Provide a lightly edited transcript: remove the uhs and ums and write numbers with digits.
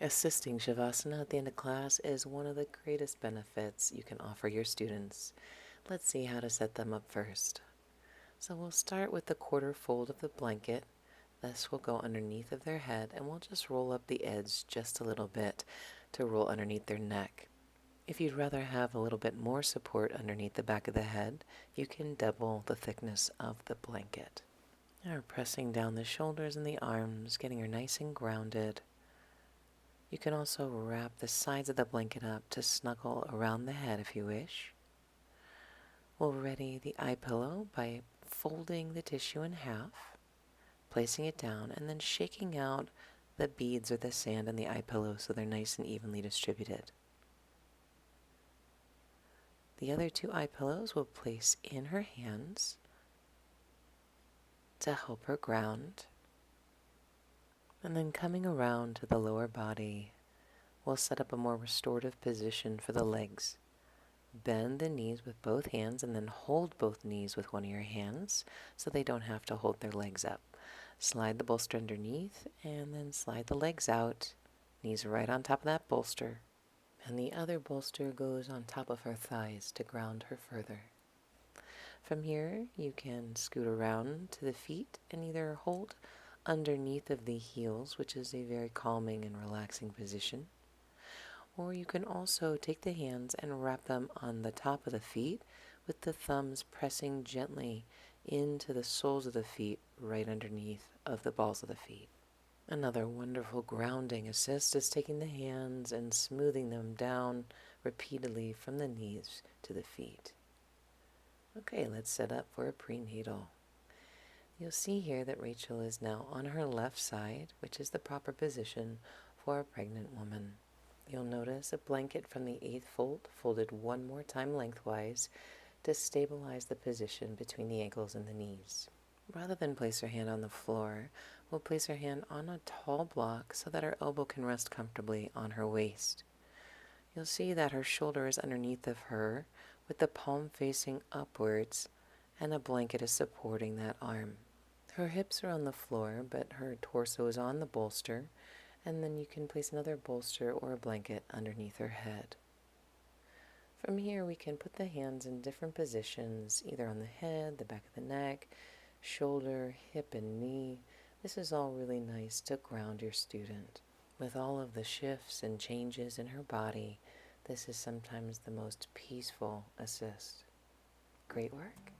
Assisting Shavasana at the end of class is one of the greatest benefits you can offer your students. Let's see how to set them up first. So we'll start with the quarter fold of the blanket. This will go underneath of their head, and we'll just roll up the edge just a little bit to roll underneath their neck. If you'd rather have a little bit more support underneath the back of the head, you can double the thickness of the blanket. Now we're pressing down the shoulders and the arms, getting her nice and grounded. You can also wrap the sides of the blanket up to snuggle around the head if you wish. We'll ready the eye pillow by folding the tissue in half, placing it down, and then shaking out the beads or the sand in the eye pillow so they're nice and evenly distributed. The other two eye pillows we'll place in her hands to help her ground. And then coming around to the lower body, we'll set up a more restorative position for the legs. Bend the knees with both hands and then hold both knees with one of your hands so they don't have to hold their legs up. Slide the bolster underneath and then slide the legs out, knees right on top of that bolster. And the other bolster goes on top of her thighs to ground her further. From here, you can scoot around to the feet and either hold underneath of the heels, which is a very calming and relaxing position. Or you can also take the hands and wrap them on the top of the feet with the thumbs pressing gently into the soles of the feet right underneath of the balls of the feet. Another wonderful grounding assist is taking the hands and smoothing them down repeatedly from the knees to the feet. Okay, let's set up for a prenatal. You'll see here that Rachel is now on her left side, which is the proper position for a pregnant woman. You'll notice a blanket from the 8th fold folded one more time lengthwise to stabilize the position between the ankles and the knees. Rather than place her hand on the floor, we'll place her hand on a tall block so that her elbow can rest comfortably on her waist. You'll see that her shoulder is underneath of her with the palm facing upwards, and a blanket is supporting that arm. Her hips are on the floor, but her torso is on the bolster, and then you can place another bolster or a blanket underneath her head. From here, we can put the hands in different positions, either on the head, the back of the neck, shoulder, hip, and knee. This is all really nice to ground your student. With all of the shifts and changes in her body, this is sometimes the most peaceful assist. Great work.